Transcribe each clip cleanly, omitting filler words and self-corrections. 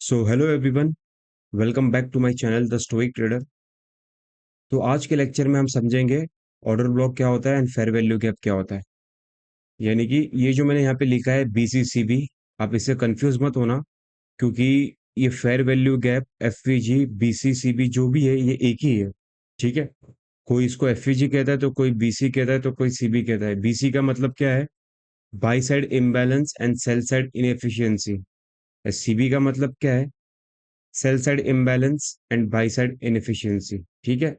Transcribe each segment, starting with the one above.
So hello everyone, welcome back to my channel the Stoic Trader. तो आज के lecture में हम समझेंगे ऑर्डर ब्लॉक क्या होता है एंड फेयर वैल्यू गैप क्या होता है। यानी कि ये जो मैंने यहाँ पे लिखा है बीसीसीबी, आप इससे कंफ्यूज मत होना, क्योंकि ये फेयर वैल्यू गैप, एफवीजी, बीसीसीबी जो भी है ये एक ही है। ठीक है, कोई इसको एफवीजी कहता है तो कोई बीसी कहता है तो कोई सीबी कहता है। बीसी का मतलब क्या है? By side imbalance and sell side inefficiency. CB का मतलब क्या है? Sell side imbalance and by side inefficiency. ठीक है,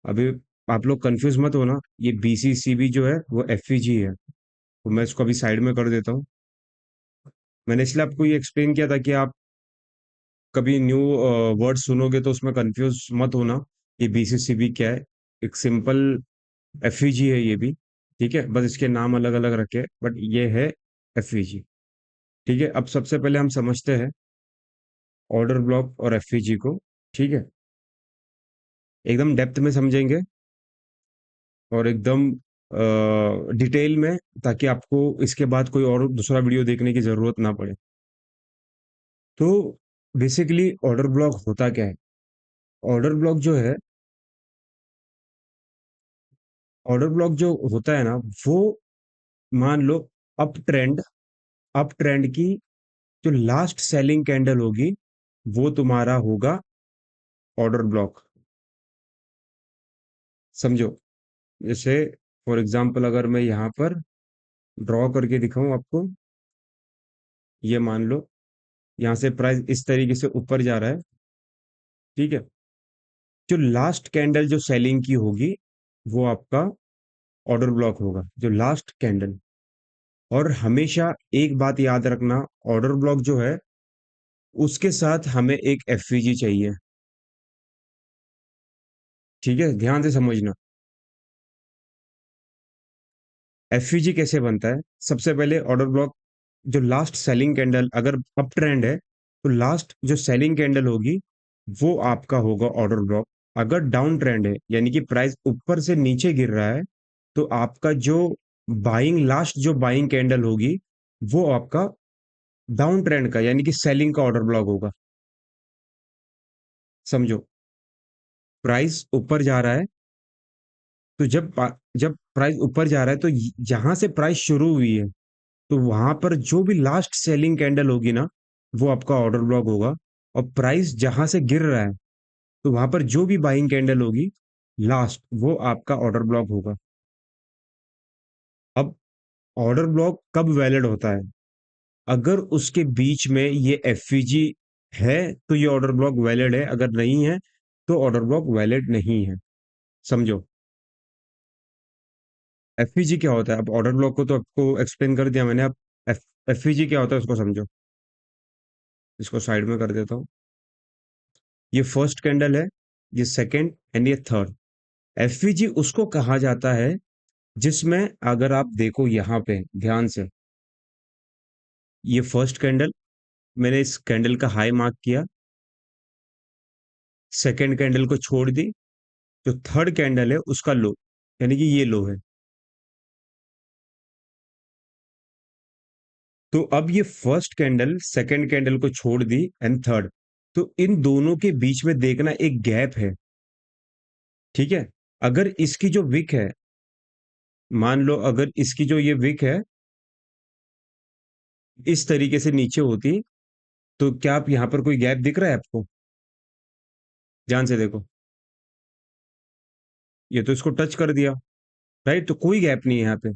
अभी आप लोग कंफ्यूज मत होना, ये बीसीसीबी जो है वो एफईजी है। तो मैं इसको अभी साइड में कर देता हूँ। मैंने इसलिए आपको ये एक्सप्लेन किया था कि आप कभी न्यू वर्ड सुनोगे तो उसमें कंफ्यूज मत होना। ये बीसीसीबी क्या है? एक सिंपल एफईजी है ये भी। ठीक है, बस इसके नाम अलग अलग रखे, बट ये है एफईजी। ठीक है, अब सबसे पहले हम समझते हैं ऑर्डर ब्लॉक और एफईजी को। ठीक है, एकदम डेप्थ में समझेंगे और एकदम डिटेल में, ताकि आपको इसके बाद कोई और दूसरा वीडियो देखने की ज़रूरत ना पड़े। तो बेसिकली ऑर्डर ब्लॉक होता क्या है? ऑर्डर ब्लॉक जो है, ऑर्डर ब्लॉक जो होता है ना, वो मान लो अप ट्रेंड की जो लास्ट सेलिंग कैंडल होगी वो तुम्हारा होगा ऑर्डर ब्लॉक। समझो, जैसे फॉर एग्जांपल अगर मैं यहाँ पर ड्रॉ करके दिखाऊं आपको, ये मान लो यहाँ से प्राइस इस तरीके से ऊपर जा रहा है। ठीक है, जो लास्ट कैंडल जो सेलिंग की होगी वो आपका ऑर्डर ब्लॉक होगा, जो लास्ट कैंडल। और हमेशा एक बात याद रखना, ऑर्डर ब्लॉक जो है उसके साथ हमें एक एफवीजी चाहिए। ठीक है, ध्यान से समझना। एफवीजी कैसे बनता है? सबसे पहले ऑर्डर ब्लॉक, जो लास्ट सेलिंग कैंडल, अगर अप ट्रेंड है तो लास्ट जो सेलिंग कैंडल होगी वो आपका होगा ऑर्डर ब्लॉक। अगर डाउन ट्रेंड है, यानी कि प्राइस ऊपर से नीचे गिर रहा है, तो आपका जो बाइंग, लास्ट जो बाइंग कैंडल होगी वो आपका डाउन ट्रेंड का, यानी कि सेलिंग का ऑर्डर ब्लॉक होगा। समझो, प्राइस ऊपर जा रहा है, तो जब प्राइस ऊपर जा रहा है तो जहां से प्राइस शुरू हुई है, तो वहां पर जो भी लास्ट सेलिंग कैंडल होगी ना, वो आपका ऑर्डर ब्लॉक होगा। और प्राइस जहां से गिर रहा है, तो वहां पर जो भी बाइंग कैंडल होगी लास्ट, वो आपका ऑर्डर ब्लॉक होगा। अब ऑर्डर ब्लॉक कब वैलिड होता है? अगर उसके बीच में ये एफवीजी है तो ये ऑर्डर ब्लॉक वैलिड है, अगर नहीं है तो ऑर्डर ब्लॉक वैलिड नहीं है। समझो, एफवीजी क्या होता है? अब ऑर्डर ब्लॉक को तो आपको एक्सप्लेन कर दिया मैंने। अब एफवीजी क्या होता है उसको समझो। इसको साइड में कर देता हूँ। ये फर्स्ट कैंडल है, ये सेकंड एंड ये थर्ड। एफवीजी उसको कहा जाता है जिसमें, अगर आप देखो यहाँ पे ध्यान से, ये फर्स्ट कैंडल, मैंने इस कैंडल का हाई मार्क किया, सेकंड कैंडल को छोड़ दी, जो थर्ड कैंडल है उसका लो, यानी कि ये लो है। तो अब ये फर्स्ट कैंडल सेकंड कैंडल को छोड़ दी एंड थर्ड, तो इन दोनों के बीच में देखना एक गैप है। ठीक है, अगर इसकी जो विक है, मान लो अगर इसकी जो ये विक है इस तरीके से नीचे होती, तो क्या आप यहाँ पर कोई गैप दिख रहा है आपको? ध्यान से देखो, ये तो इसको टच कर दिया, राइट? तो कोई गैप नहीं है यहाँ पे।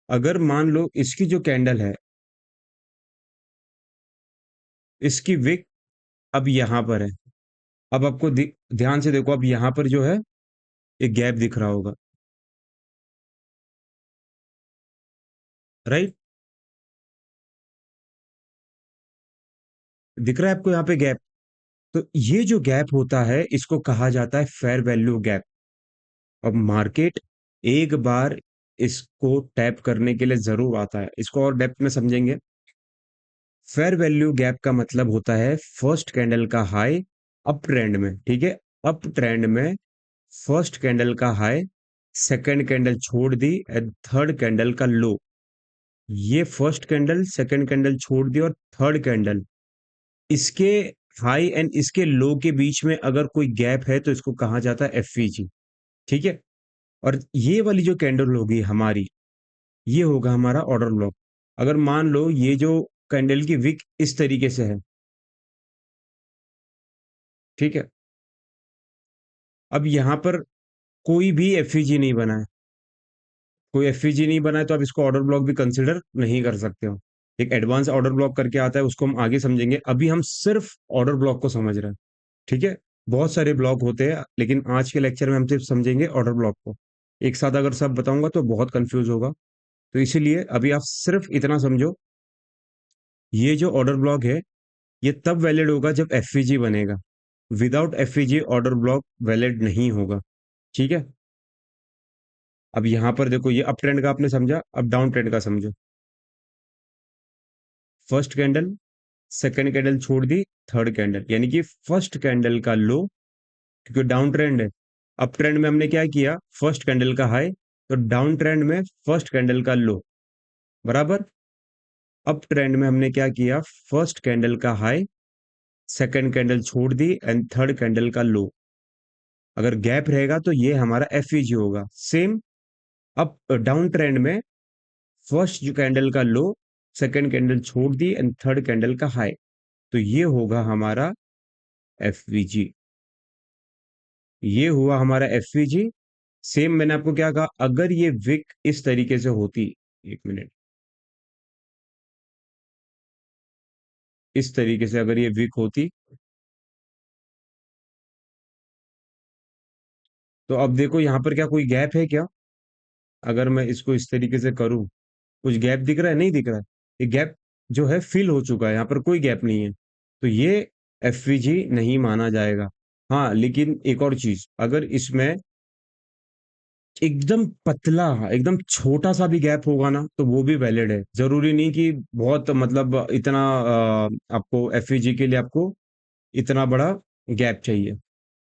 अगर मान लो इसकी जो कैंडल है, इसकी विक अब यहाँ पर है, अब आपको ध्यान से देखो, अब यहाँ पर जो है एक गैप दिख रहा होगा, राइट? दिख रहा है आपको यहाँ पे गैप? तो ये जो गैप होता है इसको कहा जाता है फेयर वैल्यू गैप। अब मार्केट एक बार इसको टैप करने के लिए जरूर आता है। इसको और डेप्थ में समझेंगे। फेयर वैल्यू गैप का मतलब होता है फर्स्ट कैंडल का हाई अप ट्रेंड में। ठीक है, अप ट्रेंड में फर्स्ट कैंडल का हाई, सेकंड कैंडल छोड़ दी एंड थर्ड कैंडल का लो। ये फर्स्ट कैंडल, सेकंड कैंडल छोड़ दी और थर्ड कैंडल, इसके हाई एंड इसके लो के बीच में अगर कोई गैप है तो इसको कहा जाता है एफवीजी। ठीक है। और ये वाली जो कैंडल होगी हमारी, ये होगा हमारा ऑर्डर ब्लॉक। अगर मान लो ये जो कैंडल की विक इस तरीके से है, ठीक है। अब यहां पर कोई भी एफईजी नहीं बना है, कोई एफईजी नहीं बना है, तो आप इसको ऑर्डर ब्लॉक भी कंसिडर नहीं कर सकते हो। एक एडवांस ऑर्डर ब्लॉक करके आता है, उसको हम आगे समझेंगे, अभी हम सिर्फ ऑर्डर ब्लॉक को समझ रहे हैं। ठीक है। बहुत सारे ब्लॉक होते हैं, लेकिन आज के लेक्चर में हम सिर्फ समझेंगे ऑर्डर ब्लॉक को। एक साथ अगर सब बताऊंगा तो बहुत कंफ्यूज होगा, तो इसीलिए अभी आप सिर्फ इतना समझो, ये जो ऑर्डर ब्लॉक है, ये तब वैलिड होगा जब एफईजी बनेगा। Without FEG order block valid नहीं होगा। ठीक है। अब यहां पर देखो, ये अप ट्रेंड का आपने समझा, अब डाउन ट्रेंड का समझो। फर्स्ट कैंडल, सेकंड कैंडल छोड़ दी, थर्ड कैंडल, यानी कि फर्स्ट कैंडल का लो, क्योंकि डाउन ट्रेंड है। अप ट्रेंड में हमने क्या किया, फर्स्ट कैंडल का हाई, तो डाउन ट्रेंड में फर्स्ट कैंडल का लो, बराबर। अप ट्रेंड में हमने क्या किया, फर्स्ट कैंडल का हाई, सेकंड कैंडल छोड़ दी एंड थर्ड कैंडल का लो। अगर गैप रहेगा तो ये हमारा एफईजी होगा। सेम अप डाउन ट्रेंड में फर्स्ट जो कैंडल का लो, सेकंड कैंडल छोड़ दी एंड थर्ड कैंडल का हाई, तो ये होगा हमारा एफवीजी। ये हुआ हमारा एफवीजी। सेम मैंने आपको क्या कहा, अगर ये विक इस तरीके से होती, एक मिनट, इस तरीके से अगर ये विक होती, तो अब देखो यहां पर क्या कोई गैप है क्या? अगर मैं इसको इस तरीके से करूं, कुछ गैप दिख रहा है? नहीं दिख रहा है। ये गैप जो है फिल हो चुका है, यहाँ पर कोई गैप नहीं है, तो ये एफवीजी नहीं माना जाएगा। हाँ, लेकिन एक और चीज, अगर इसमें एकदम पतला, एकदम छोटा सा भी गैप होगा ना, तो वो भी वैलिड है। जरूरी नहीं कि बहुत मतलब इतना आपको एफईजी के लिए आपको इतना बड़ा गैप चाहिए,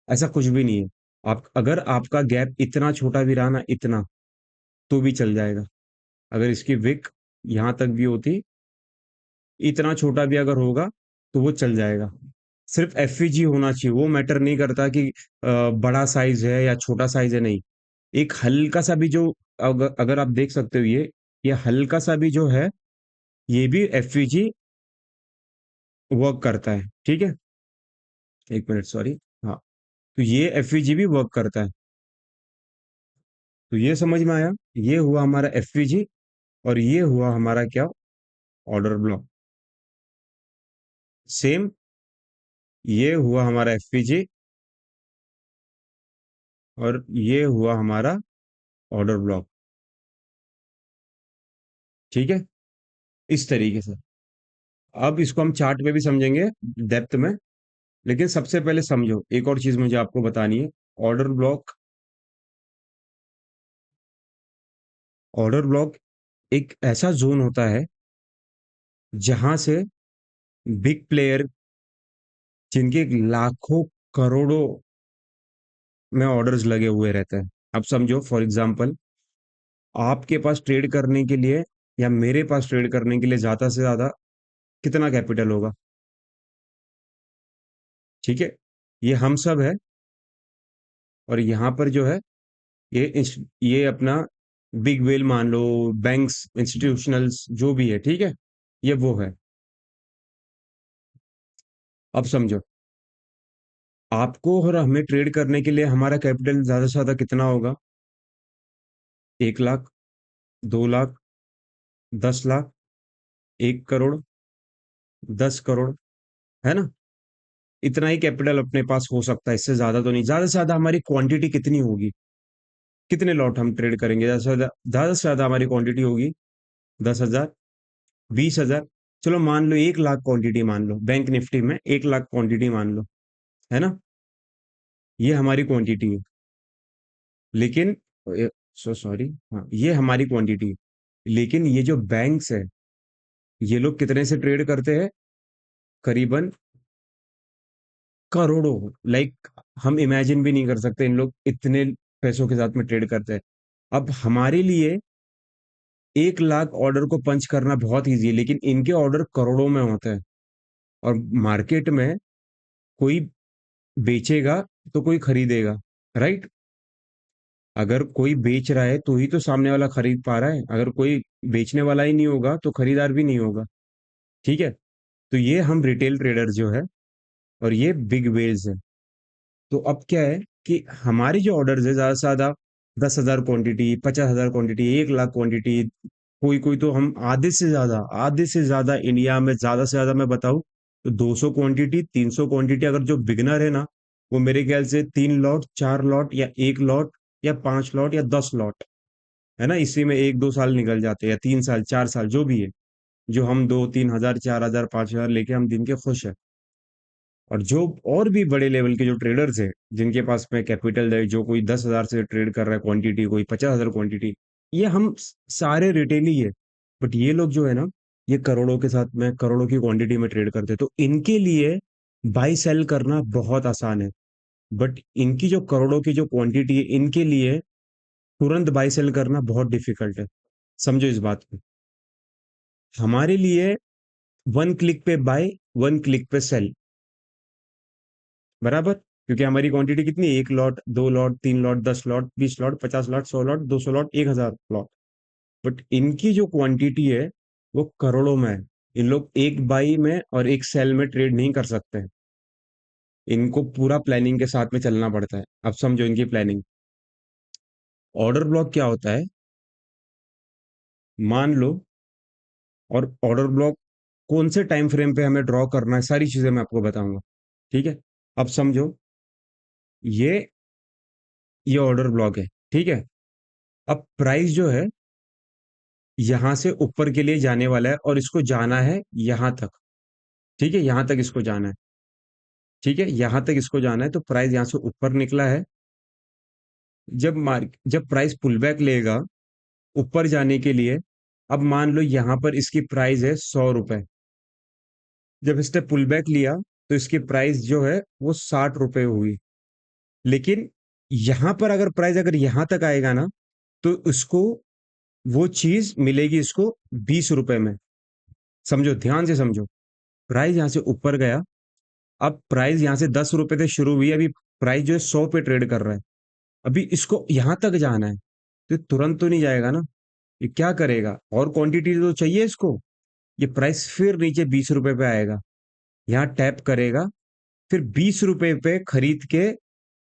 ऐसा कुछ भी नहीं है। आप अगर आपका गैप इतना छोटा भी रहा ना, इतना, तो भी चल जाएगा। अगर इसकी विक यहाँ तक भी होती, इतना छोटा भी अगर होगा, तो वो चल जाएगा। सिर्फ एफईजी होना चाहिए, वो मैटर नहीं करता कि बड़ा साइज है या छोटा साइज है, नहीं। एक हल्का सा भी जो, अगर अगर आप देख सकते हो, ये हल्का सा भी जो है, ये भी एफवीजी वर्क करता है। ठीक है। एक मिनट, सॉरी। हाँ, तो ये एफवीजी भी वर्क करता है। तो ये समझ में आया, ये हुआ हमारा एफवीजी, और ये हुआ हमारा क्या, ऑर्डर ब्लॉक। सेम, ये हुआ हमारा एफवीजी, और ये हुआ हमारा ऑर्डर ब्लॉक। ठीक है, इस तरीके से। अब इसको हम चार्ट पे भी समझेंगे डेप्थ में, लेकिन सबसे पहले समझो, एक और चीज मुझे आपको बतानी है। ऑर्डर ब्लॉक, ऑर्डर ब्लॉक एक ऐसा जोन होता है जहां से बिग प्लेयर, जिनके लाखों करोड़ों में ऑर्डर्स लगे हुए रहते हैं। अब समझो, फॉर एग्जांपल, आपके पास ट्रेड करने के लिए या मेरे पास ट्रेड करने के लिए ज्यादा से ज्यादा कितना कैपिटल होगा? ठीक है। ये हम सब है, और यहाँ पर जो है, ये अपना बिग वेल मान लो, बैंक्स, इंस्टीट्यूशनल्स, जो भी है, ठीक है, ये वो है। अब समझो, आपको और हमें ट्रेड करने के लिए हमारा कैपिटल ज्यादा से ज्यादा कितना होगा? 1 लाख, 2 लाख, 10 लाख, 1 करोड़, 10 करोड़, है ना? इतना ही कैपिटल अपने पास हो सकता है, इससे ज्यादा तो नहीं। ज्यादा से ज्यादा हमारी क्वांटिटी कितनी होगी? कितने लॉट हम ट्रेड करेंगे? ज्यादा से ज्यादा हमारी क्वांटिटी होगी 10,000, 20,000। चलो मान लो 1 लाख क्वांटिटी, मान लो बैंक निफ्टी में 1 लाख क्वांटिटी मान लो, है ना? ये हमारी क्वांटिटी है। लेकिन सो सॉरी, हाँ, ये हमारी क्वांटिटी है। लेकिन ये जो बैंक्स है, ये लोग कितने से ट्रेड करते हैं? करीबन करोड़ों, लाइक हम इमेजिन भी नहीं कर सकते इन लोग इतने पैसों के साथ में ट्रेड करते हैं। अब हमारे लिए 1 लाख ऑर्डर को पंच करना बहुत ईजी है, लेकिन इनके ऑर्डर करोड़ों में होते हैं। और मार्केट में कोई बेचेगा तो कोई खरीदेगा, राइट? अगर कोई बेच रहा है तो ही तो सामने वाला खरीद पा रहा है, अगर कोई बेचने वाला ही नहीं होगा तो खरीदार भी नहीं होगा, ठीक है? तो ये हम रिटेल ट्रेडर जो है और ये बिग वेल्स है। तो अब क्या है कि हमारी जो ऑर्डर्स है ज़्यादा से ज़्यादा 10,000 क्वांटिटी, 50,000 क्वांटिटी, 1 लाख क्वांटिटी, कोई कोई तो हम आधे से ज़्यादा इंडिया में ज़्यादा से ज़्यादा मैं बताऊँ तो 200 क्वांटिटी, 300 क्वांटिटी, अगर जो बिगनर है ना, वो मेरे ख्याल से 3 लॉट, 4 लॉट या 1 लॉट या 5 लॉट या 10 लॉट, है ना? इसी में 1-2 साल निकल जाते हैं, या 3 साल, 4 साल, जो भी है, जो हम 2-3 हज़ार, 4 हज़ार, 5 हज़ार लेके हम दिन के खुश है। और जो और भी बड़े लेवल के जो ट्रेडर्स हैं, जिनके पास में कैपिटल है, जो कोई 10,000 से ट्रेड कर रहा है क्वांटिटी, कोई 50,000 क्वांटिटी, ये हम सारे रिटेल ही है। बट ये लोग जो है ना, ये करोड़ों के साथ में करोड़ों की क्वांटिटी में ट्रेड करते हैं, तो इनके लिए बाई सेल करना बहुत आसान है। बट इनकी जो करोड़ों की जो क्वांटिटी है, इनके लिए तुरंत बाई सेल करना बहुत डिफिकल्ट है। समझो इस बात को। हमारे लिए वन क्लिक पे बाय, वन क्लिक पे सेल, बराबर? क्योंकि हमारी क्वांटिटी कितनी है? 1 lot, 2 lot, 3 lot, 10 lot, 20 lot, 50 lot, 100 lot, 200 lot, 1,000 lot. But इनकी जो क्वांटिटी है वो करोड़ों में है। इन लोग एक बाई में और एक सेल में ट्रेड नहीं कर सकते हैं। इनको पूरा प्लानिंग के साथ में चलना पड़ता है। अब समझो इनकी प्लानिंग। ऑर्डर ब्लॉक क्या होता है? मान लो, और ऑर्डर ब्लॉक कौन से टाइम फ्रेम पे हमें ड्रॉ करना है, सारी चीजें मैं आपको बताऊंगा, ठीक है? अब समझो, ये ये ऑर्डर ब्लॉक है, ठीक है? अब प्राइस जो है यहाँ से ऊपर के लिए जाने वाला है और इसको जाना है यहाँ तक, ठीक है? यहाँ तक इसको जाना है, ठीक है? यहाँ तक इसको जाना है, तो प्राइस यहाँ से ऊपर निकला है। जब प्राइस पुल बैक लेगा ऊपर जाने के लिए, अब मान लो यहाँ पर इसकी प्राइस है 100 रुपए। जब इसने पुल बैक लिया तो इसकी प्राइस जो है वो 60 रुपए हुई। लेकिन यहाँ पर अगर प्राइस अगर यहाँ तक आएगा ना, तो उसको वो चीज मिलेगी इसको 20 रुपए में। समझो, ध्यान से समझो। प्राइस यहाँ से ऊपर गया, अब प्राइस यहाँ से 10 रुपए से शुरू हुई, अभी प्राइस जो है 100 पे ट्रेड कर रहा है। अभी इसको यहाँ तक जाना है, तो तुरंत तो नहीं जाएगा ना। ये क्या करेगा? और क्वांटिटी तो चाहिए इसको। ये प्राइस फिर नीचे 20 रुपए पे आएगा, यहाँ टैप करेगा, फिर 20 रुपए पे खरीद के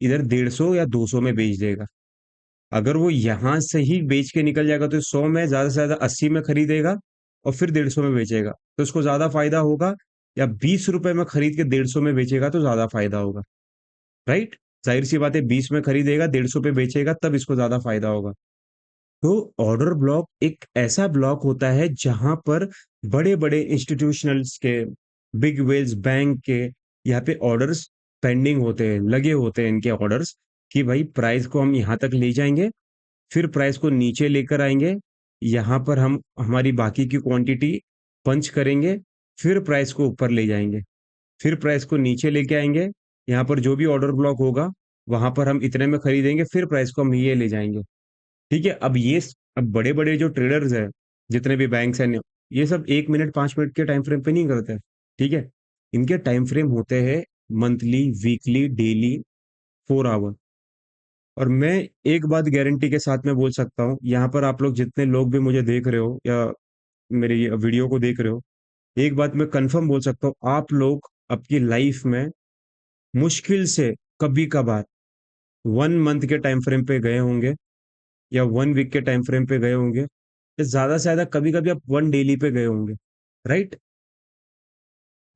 इधर 150 या 200 में बेच देगा। अगर वो यहाँ से ही बेच के निकल जाएगा तो 100 में, ज्यादा से ज्यादा 80 में खरीदेगा और फिर 150 में बेचेगा, तो उसको ज्यादा फायदा होगा। या 20 रुपए में खरीद के 150 में बेचेगा तो ज्यादा फायदा होगा, राइट? जाहिर सी बात है, 20 में खरीदेगा, 150 पे बेचेगा, तब इसको ज्यादा फायदा होगा। तो ऑर्डर ब्लॉक एक ऐसा ब्लॉक होता है जहां पर बड़े बड़े इंस्टीट्यूशनल्स के, बिग वेल्स बैंक के, यहाँ पे ऑर्डर्स पेंडिंग होते हैं, लगे होते हैं इनके ऑर्डर्स, कि भाई प्राइस को हम यहाँ तक ले जाएंगे, फिर प्राइस को नीचे लेकर आएंगे, यहाँ पर हम हमारी बाकी की क्वांटिटी पंच करेंगे, फिर प्राइस को ऊपर ले जाएंगे, फिर प्राइस को नीचे लेके आएंगे, यहाँ पर जो भी ऑर्डर ब्लॉक होगा वहां पर हम इतने में खरीदेंगे, फिर प्राइस को हम ये ले जाएंगे, ठीक है? अब बड़े बड़े जो ट्रेडर्स हैं, जितने भी बैंक्स हैं, ये सब 1 मिनट 5 मिनट के टाइम फ्रेम पे नहीं करते, ठीक है? इनके टाइम फ्रेम होते हैं मंथली, वीकली, डेली, 4 आवर। और मैं एक बात गारंटी के साथ में बोल सकता हूँ, यहाँ पर आप लोग जितने लोग भी मुझे देख रहे हो या मेरी वीडियो को देख रहे हो, एक बात मैं कंफर्म बोल सकता हूँ, आप लोग आपकी लाइफ में मुश्किल से कभी कभार 1 मंथ के टाइम फ्रेम पे गए होंगे, या 1 वीक के टाइम फ्रेम पे गए होंगे, या ज्यादा से ज्यादा कभी कभी आप 1 डेली पे गए होंगे, राइट?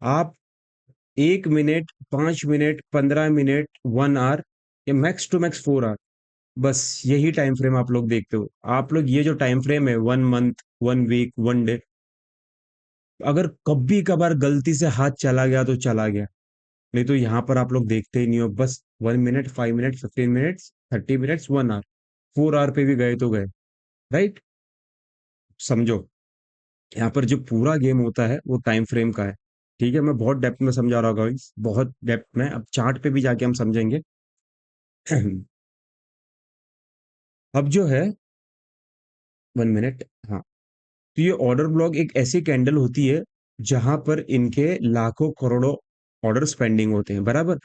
आप 1 मिनट, 5 मिनट, 15 मिनट, 1 आवर, या मैक्स टू मैक्स 4 आवर, बस यही टाइम फ्रेम आप लोग देखते हो। आप लोग ये जो टाइम फ्रेम है, 1 मंथ, 1 वीक, 1 डे, अगर कभी कभार गलती से हाथ चला गया तो चला गया, नहीं तो यहाँ पर आप लोग देखते ही नहीं हो। बस 1 minute, 5 minute, 15 minutes, 30 minutes, 1 hour, 4 hour पे भी गए तो गए, राइट? समझो, यहाँ पर जो पूरा गेम होता है वो टाइम फ्रेम का है, ठीक है? मैं बहुत डेप्थ में समझा रहा हूँ गाइस, बहुत डेप्थ में, अब चार्ट पे भी जाके हम समझेंगे। अब जो है, 1 मिनट, हाँ। तो ये ऑर्डर ब्लॉक एक ऐसी कैंडल होती है जहां पर इनके लाखों करोड़ों ऑर्डर पेंडिंग होते हैं, बराबर।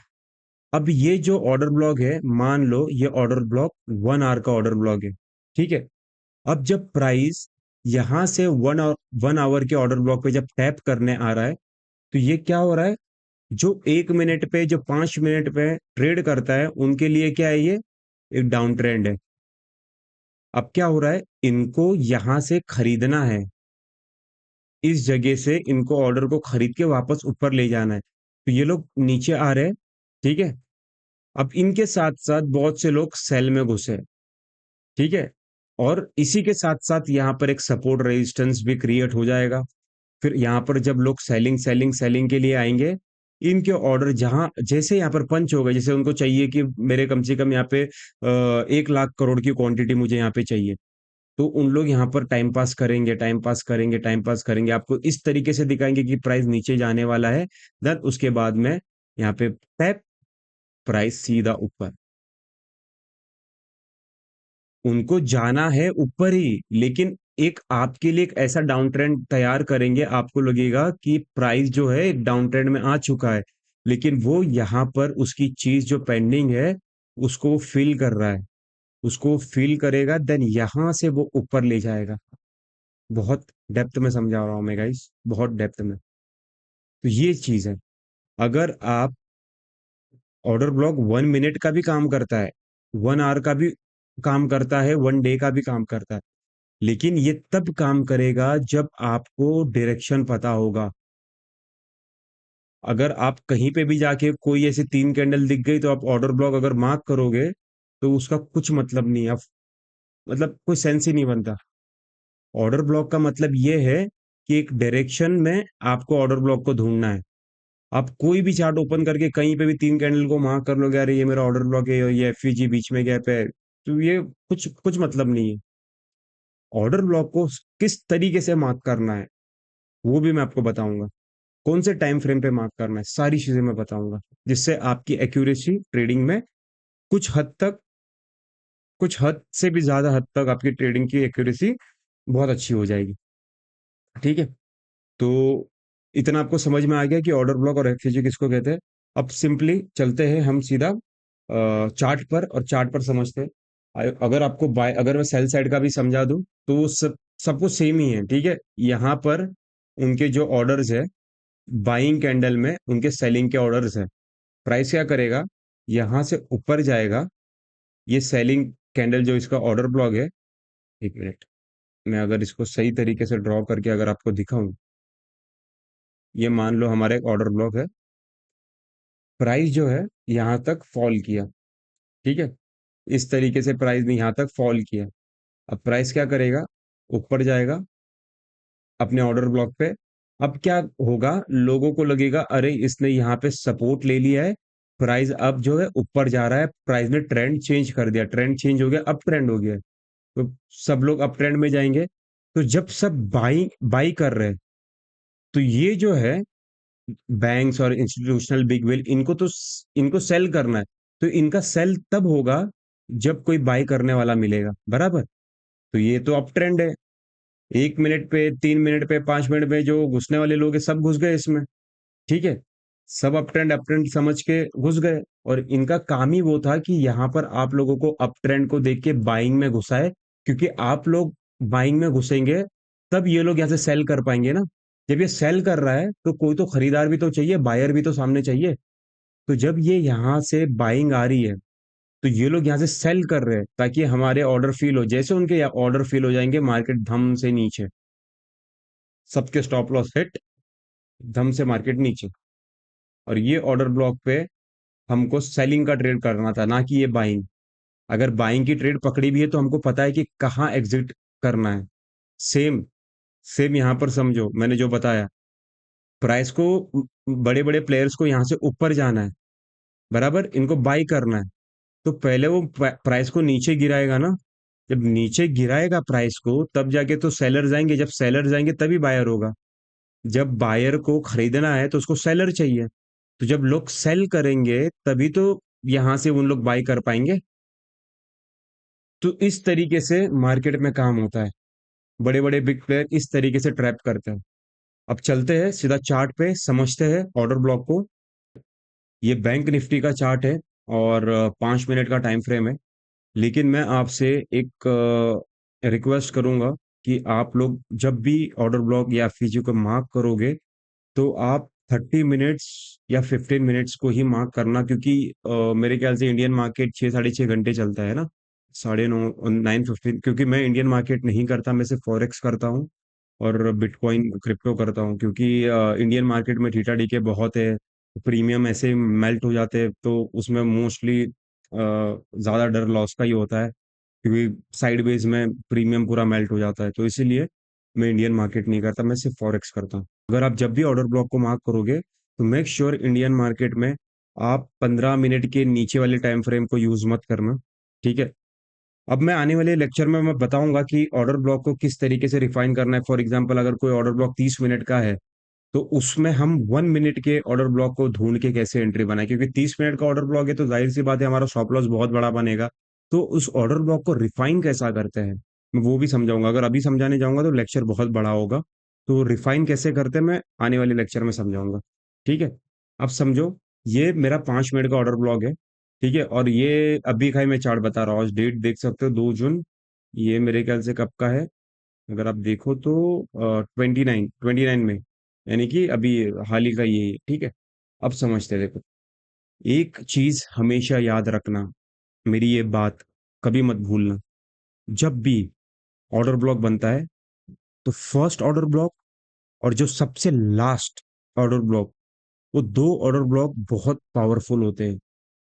अब ये जो ऑर्डर ब्लॉक है, मान लो ये ऑर्डर ब्लॉक 1 आवर का ऑर्डर ब्लॉक है, ठीक है। अब जब प्राइस यहां से 1 आवर के ऑर्डर ब्लॉक पे जब टैप करने आ रहा है, तो ये क्या हो रहा है, जो 1 मिनट पे, जो 5 मिनट पे ट्रेड करता है, उनके लिए क्या है, ये एक डाउन ट्रेंड है। अब क्या हो रहा है, इनको यहां से खरीदना है, इस जगह से इनको ऑर्डर को खरीद के वापस ऊपर ले जाना है, तो ये लोग नीचे आ रहे हैं, ठीक है। अब इनके साथ साथ बहुत से लोग सेल में घुसे, ठीक है। और इसी के साथ साथ यहाँ पर एक सपोर्ट रेजिस्टेंस भी क्रिएट हो जाएगा। फिर यहाँ पर जब लोग सेलिंग सेलिंग सेलिंग के लिए आएंगे, इनके ऑर्डर जहां जैसे यहाँ पर पंच हो गए, जैसे उनको चाहिए कि मेरे कम से कम यहाँ पे 1 लाख करोड़ की क्वांटिटी मुझे यहाँ पे चाहिए, तो उन लोग यहाँ पर टाइम पास करेंगे, टाइम पास करेंगे, टाइम पास करेंगे, आपको इस तरीके से दिखाएंगे कि प्राइस नीचे जाने वाला है। देन उसके बाद में यहाँ पे टैप, प्राइस सीधा ऊपर। उनको जाना है ऊपर ही, लेकिन एक आपके लिए एक ऐसा डाउन ट्रेंड तैयार करेंगे, आपको लगेगा कि प्राइस जो है एक डाउन ट्रेंड में आ चुका है, लेकिन वो यहाँ पर उसकी चीज जो पेंडिंग है, उसको फील कर रहा है, उसको फील करेगा, देन यहां से वो ऊपर ले जाएगा। बहुत डेप्थ में समझा रहा हूँ मैं गाइस, बहुत डेप्थ में। तो ये चीज है। अगर आप, ऑर्डर ब्लॉक 1 मिनट का भी काम करता है, 1 आवर का भी काम करता है, 1 डे का भी काम करता है, लेकिन ये तब काम करेगा जब आपको डायरेक्शन पता होगा। अगर आप कहीं पे भी जाके कोई ऐसी 3 कैंडल दिख गई, तो आप ऑर्डर ब्लॉक अगर मार्क करोगे, तो उसका कुछ मतलब नहीं है। मतलब कोई सेंस ही नहीं बनता। ऑर्डर ब्लॉक का मतलब ये है कि एक डायरेक्शन में आपको ऑर्डर ब्लॉक को ढूंढना है। आप कोई भी चार्ट ओपन करके कहीं पे भी 3 कैंडल को मार्क कर लोगे, अरे ये मेरा ऑर्डर ब्लॉक है, ये एफवीजी बीच में गैप है, तो ये कुछ कुछ मतलब नहीं है। ऑर्डर ब्लॉक को किस तरीके से मार्क करना है, वो भी मैं आपको बताऊंगा। कौन से टाइम फ्रेम पे मार्क करना है, सारी चीजें मैं बताऊंगा, जिससे आपकी एक्यूरेसी ट्रेडिंग में कुछ हद तक, कुछ हद से भी ज्यादा हद तक आपकी ट्रेडिंग की एक्यूरेसी बहुत अच्छी हो जाएगी, ठीक है। तो इतना आपको समझ में आ गया कि ऑर्डर ब्लॉक और एफएजी किसको कहते हैं। अब सिंपली चलते हैं हम सीधा चार्ट पर, और चार्ट पर समझते हैं। अगर आपको बाय, अगर मैं सेल साइड का भी समझा दूं, तो वो सब कुछ सेम ही है, ठीक है। यहाँ पर उनके जो ऑर्डर्स है, बाइंग कैंडल में उनके सेलिंग के ऑर्डर्स है। प्राइस क्या करेगा, यहाँ से ऊपर जाएगा। ये सेलिंग कैंडल जो इसका ऑर्डर ब्लॉक है, 1 मिनट, मैं अगर इसको सही तरीके से ड्रॉ करके अगर आपको दिखाऊं, ये मान लो हमारा एक ऑर्डर ब्लॉक है। प्राइस जो है यहाँ तक फॉल किया, ठीक है। इस तरीके से प्राइस ने यहाँ तक फॉल किया। अब प्राइस क्या करेगा, ऊपर जाएगा अपने ऑर्डर ब्लॉक पे। अब क्या होगा, लोगों को लगेगा अरे इसने यहाँ पे सपोर्ट ले लिया है, प्राइस अब जो है ऊपर जा रहा है, प्राइस ने ट्रेंड चेंज कर दिया, ट्रेंड चेंज हो गया, अप ट्रेंड हो गया है। तो सब लोग अप ट्रेंड में जाएंगे। तो जब सब बाई बाई कर रहे हैं, तो ये जो है बैंक्स और इंस्टीट्यूशनल बिग वेल, इनको तो इनको सेल करना है। तो इनका सेल तब होगा जब कोई बाई करने वाला मिलेगा, बराबर। तो ये तो अप ट्रेंड है। 1 मिनट पे, 3 मिनट पे, 5 मिनट में जो घुसने वाले लोग हैं, सब घुस गए इसमें, ठीक है। सब अप ट्रेंड समझ के घुस गए। और इनका काम ही वो था कि यहाँ पर आप लोगों को अप ट्रेंड को देख के बाइंग में घुसाए, क्योंकि आप लोग बाइंग में घुसेंगे, तब ये लोग यहाँ से सेल कर पाएंगे ना। जब ये सेल कर रहा है, तो कोई तो खरीदार भी तो चाहिए, बायर भी तो सामने चाहिए। तो जब ये यहाँ से बाइंग आ रही है, तो ये लोग यहाँ से सेल कर रहे हैं, ताकि हमारे ऑर्डर फील हो, जैसे उनके ऑर्डर फील हो जाएंगे, मार्केट धम से नीचे, सबके स्टॉप लॉस हिट, धम से मार्केट नीचे। और ये ऑर्डर ब्लॉक पे हमको सेलिंग का ट्रेड करना था, ना कि ये बाइंग। अगर बाइंग की ट्रेड पकड़ी भी है, तो हमको पता है कि कहाँ एग्जिट करना है। सेम, सेम यहाँ पर समझो मैंने जो बताया, प्राइस को, बड़े बड़े प्लेयर्स को यहाँ से ऊपर जाना है, बराबर, इनको बाई करना है। तो पहले वो प्राइस को नीचे गिराएगा ना। जब नीचे गिराएगा प्राइस को, तब जाके तो सेलर जाएंगे, जब सेलर जाएंगे तभी बायर होगा। जब बायर को खरीदना है, तो उसको सेलर चाहिए। तो जब लोग सेल करेंगे, तभी तो यहां से उन लोग बाई कर पाएंगे। तो इस तरीके से मार्केट में काम होता है। बड़े बड़े बिग प्लेयर इस तरीके से ट्रैप करते हैं। अब चलते हैं सीधा चार्ट पे, समझते हैं ऑर्डर ब्लॉक को। ये बैंक निफ्टी का चार्ट है और 5 मिनट का टाइम फ्रेम है। लेकिन मैं आपसे एक रिक्वेस्ट करूंगा कि आप लोग जब भी ऑर्डर ब्लॉक या एफवीजी को मार्क करोगे, तो आप 30 मिनट्स या 15 मिनट्स को ही मार्क करना, क्योंकि मेरे ख्याल से इंडियन मार्केट 6 साढ़े 6 घंटे चलता है ना, 9:30 क्योंकि मैं इंडियन मार्केट नहीं करता, मैं सिर्फ फॉरेक्स करता हूँ और बिटकॉइन क्रिप्टो करता हूँ, क्योंकि इंडियन मार्केट में थीटा डीके बहुत है, प्रीमियम ऐसे मेल्ट हो जाते हैं, तो उसमें मोस्टली ज़्यादा डर लॉस का ही होता है, क्योंकि साइडवेज में प्रीमियम पूरा मेल्ट हो जाता है, तो इसीलिए मैं इंडियन मार्केट नहीं करता, मैं सिर्फ फॉरेक्स करता हूँ। अगर आप जब भी ऑर्डर ब्लॉक को मार्क करोगे, तो मेक श्योर इंडियन मार्केट में आप 15 मिनट के नीचे वाले टाइम फ्रेम को यूज मत करना, ठीक है। अब मैं आने वाले लेक्चर में मैं बताऊंगा कि ऑर्डर ब्लॉक को किस तरीके से रिफाइन करना है। फॉर एग्जांपल, अगर कोई ऑर्डर ब्लॉक 30 मिनट का है, तो उसमें हम 1 मिनट के ऑर्डर ब्लॉक को ढूंढ के कैसे एंट्री बनाए, क्योंकि 30 मिनट का ऑर्डर ब्लॉक है तो जाहिर सी बात है हमारा स्टॉप लॉस बहुत बड़ा बनेगा। तो उस ऑर्डर ब्लॉक को रिफाइन कैसा करते हैं, मैं वो भी समझाऊंगा। अगर अभी समझाने जाऊंगा तो लेक्चर बहुत बड़ा होगा, तो रिफाइन कैसे करते हैं मैं आने वाले लेक्चर में समझाऊंगा, ठीक है। अब समझो, ये मेरा 5 मिनट का ऑर्डर ब्लॉक है, ठीक है। और ये अभी का ही मैं चार्ट बता रहा हूँ, आज डेट देख सकते हो 2 जून, ये मेरे ख्याल से कब का है, अगर आप देखो तो 29 में, यानी कि अभी हाल ही का ये है, ठीक है। अब समझते हैं, देखो, एक चीज हमेशा याद रखना, मेरी ये बात कभी मत भूलना, जब भी ऑर्डर ब्लॉक बनता है, तो फर्स्ट ऑर्डर ब्लॉक और जो सबसे लास्ट ऑर्डर ब्लॉक, वो दो ऑर्डर ब्लॉक बहुत पावरफुल होते हैं।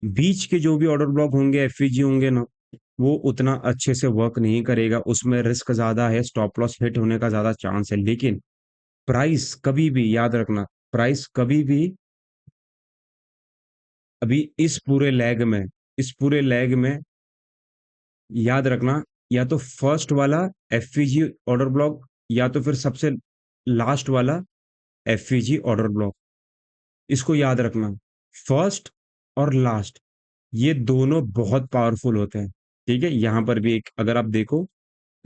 बीच के जो भी ऑर्डर ब्लॉक होंगे, एफईजी होंगे ना, वो उतना अच्छे से वर्क नहीं करेगा, उसमें रिस्क ज्यादा है, स्टॉप लॉस हिट होने का ज्यादा चांस है। लेकिन प्राइस कभी भी याद रखना, प्राइस कभी भी, अभी इस पूरे लैग में याद रखना, या तो फर्स्ट वाला एफईजी ऑर्डर ब्लॉक, या तो फिर सबसे लास्ट वाला एफईजी ऑर्डर ब्लॉक, इसको याद रखना। फर्स्ट और लास्ट, ये दोनों बहुत पावरफुल होते हैं, ठीक है। यहाँ पर भी एक अगर आप देखो,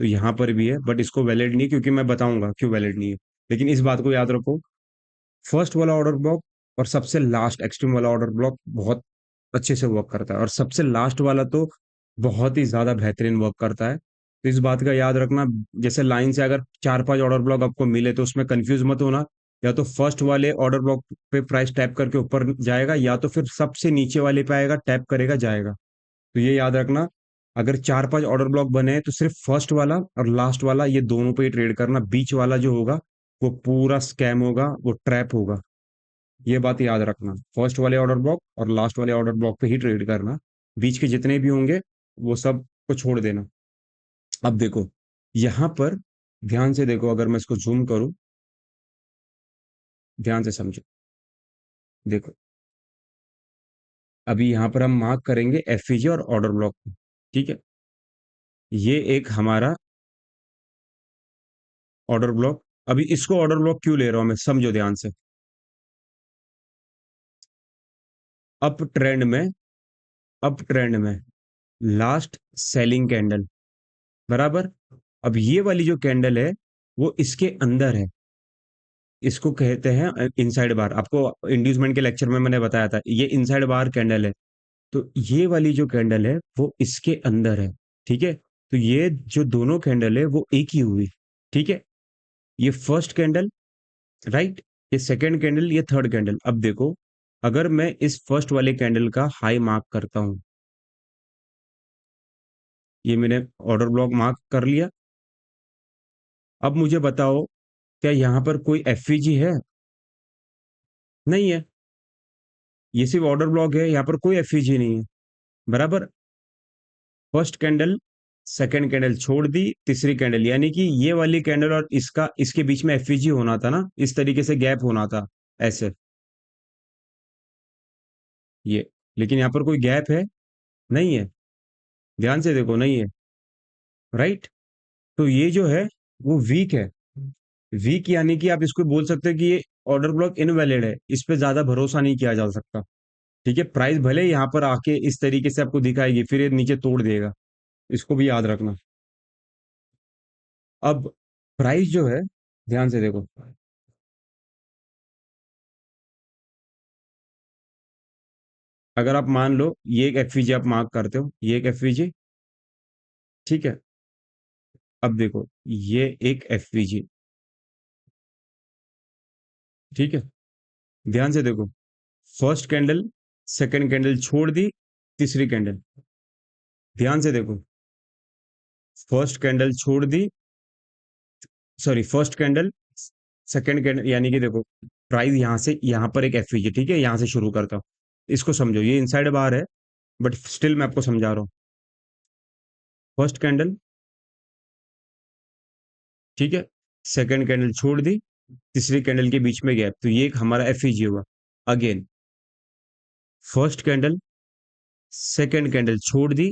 तो यहाँ पर भी है, बट इसको वैलिड नहीं, क्योंकि मैं बताऊंगा क्यों वैलिड नहीं है। लेकिन इस बात को याद रखो, फर्स्ट वाला ऑर्डर ब्लॉक और सबसे लास्ट एक्सट्रीम वाला ऑर्डर ब्लॉक बहुत अच्छे से वर्क करता है, और सबसे लास्ट वाला तो बहुत ही ज्यादा बेहतरीन वर्क करता है। तो इस बात का याद रखना, जैसे लाइन से अगर 4 5 ऑर्डर ब्लॉक आपको मिले, तो उसमें कंफ्यूज मत होना, या तो फर्स्ट वाले ऑर्डर ब्लॉक पे प्राइस टैप करके ऊपर जाएगा, या तो फिर सबसे नीचे वाले पे आएगा, टैप करेगा, जाएगा। तो ये याद रखना, अगर 4 5 ऑर्डर ब्लॉक बने हैं, तो सिर्फ फर्स्ट वाला और लास्ट वाला, ये दोनों पे ही ट्रेड करना, बीच वाला जो होगा वो पूरा स्कैम होगा, वो ट्रैप होगा। ये बात याद रखना, फर्स्ट वाले ऑर्डर ब्लॉक और लास्ट वाले ऑर्डर ब्लॉक पे ही ट्रेड करना, बीच के जितने भी होंगे वो सब को छोड़ देना। अब देखो, यहां पर ध्यान से देखो, अगर मैं इसको जूम करूं, ध्यान से समझो, देखो, अभी यहां पर हम मार्क करेंगे एफईजी और ऑर्डर ब्लॉक, ठीक है। ये एक हमारा ऑर्डर ब्लॉक, अभी इसको ऑर्डर ब्लॉक क्यों ले रहा हूं मैं, समझो ध्यान से। अप ट्रेंड में, अप ट्रेंड में लास्ट सेलिंग कैंडल, बराबर। अब ये वाली जो कैंडल है, वो इसके अंदर है, इसको कहते हैं इनसाइड बार। आपको इंड्यूसमेंट के लेक्चर में मैंने बताया था, ये इनसाइड बार कैंडल है। तो ये वाली जो कैंडल है वो इसके अंदर है, ठीक है। तो ये जो दोनों कैंडल है वो एक ही हुई, ठीक है। ये फर्स्ट कैंडल, राइट, ये सेकंड कैंडल, ये थर्ड कैंडल। अब देखो, अगर मैं इस फर्स्ट वाले कैंडल का हाई मार्क करता हूं, ये मैंने ऑर्डर ब्लॉक मार्क कर लिया। अब मुझे बताओ, क्या यहां पर कोई एफईजी है? नहीं है, ये सिर्फ ऑर्डर ब्लॉक है, यहाँ पर कोई एफईजी नहीं है, बराबर। फर्स्ट कैंडल, सेकंड कैंडल छोड़ दी, तीसरी कैंडल, यानी कि ये वाली कैंडल और इसका, इसके बीच में एफईजी होना था ना, इस तरीके से गैप होना था, ऐसे, ये। लेकिन यहाँ पर कोई गैप है? नहीं है, ध्यान से देखो, नहीं है, राइट। तो ये जो है वो वीक है, वीक यानी कि आप इसको बोल सकते हैं कि ये ऑर्डर ब्लॉक इनवैलिड है, इस पे ज्यादा भरोसा नहीं किया जा सकता, ठीक है। प्राइस भले यहाँ पर आके इस तरीके से आपको दिखाएगी, फिर ये नीचे तोड़ देगा, इसको भी याद रखना। अब प्राइस जो है, ध्यान से देखो, अगर आप मान लो ये एक एफवीजी आप मार्क करते हो, ये एक एफवीजी, ठीक है। अब देखो ये एक एफवीजी, ठीक है। ध्यान से देखो, फर्स्ट कैंडल, सेकंड कैंडल छोड़ दी, तीसरी कैंडल, ध्यान से देखो, फर्स्ट कैंडल छोड़ दी, sorry first candle, second candle, यानी कि देखो प्राइस यहां से यहां पर एक एफवीजी, ठीक है, यहां से शुरू करता हूं। इसको समझो, ये इनसाइड बाहर है, बट स्टिल मैं आपको समझा रहा हूँ। फर्स्ट कैंडल, ठीक है, सेकंड कैंडल छोड़ दी, तीसरी कैंडल के बीच में गैप, तो ये एक हमारा एफईजी हुआ। Again first candle, second candle छोड़ दी,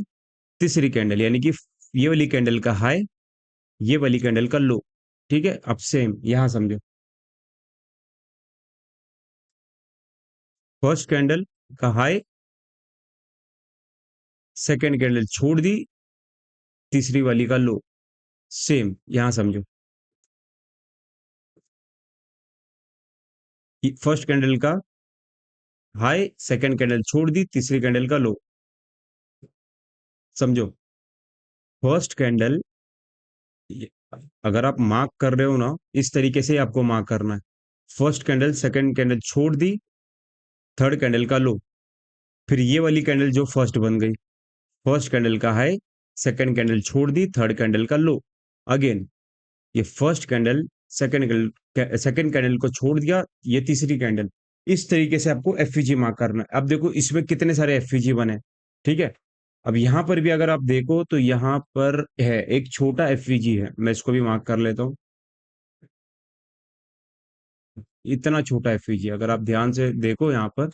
तीसरी कैंडल, यानी कि ये वाली कैंडल का हाई, ये वाली कैंडल का लो, ठीक है। अब सेम यहां समझो, फर्स्ट कैंडल का हाई, सेकंड कैंडल छोड़ दी, तीसरी वाली का लो, सेम यहां समझो, फर्स्ट कैंडल का हाई, सेकंड कैंडल छोड़ दी, तीसरी कैंडल का लो, समझो। फर्स्ट कैंडल, अगर आप मार्क कर रहे हो ना, इस तरीके से आपको मार्क करना है। फर्स्ट कैंडल, सेकंड कैंडल छोड़ दी, थर्ड कैंडल का लो, फिर ये वाली कैंडल जो फर्स्ट बन गई, फर्स्ट कैंडल का हाई, सेकंड कैंडल छोड़ दी, थर्ड कैंडल का लो। अगेन ये फर्स्ट कैंडल, सेकंड कैंडल को छोड़ दिया, ये तीसरी कैंडल। इस तरीके से आपको एफईजी मार्क करना है। अब देखो इसमें कितने सारे एफईजी बने, ठीक है। अब यहां पर भी अगर आप देखो तो यहां पर है एक छोटा एफईजी है, मैं इसको भी मार्क कर लेता हूँ। इतना छोटा एफईजी, अगर आप ध्यान से देखो यहाँ पर,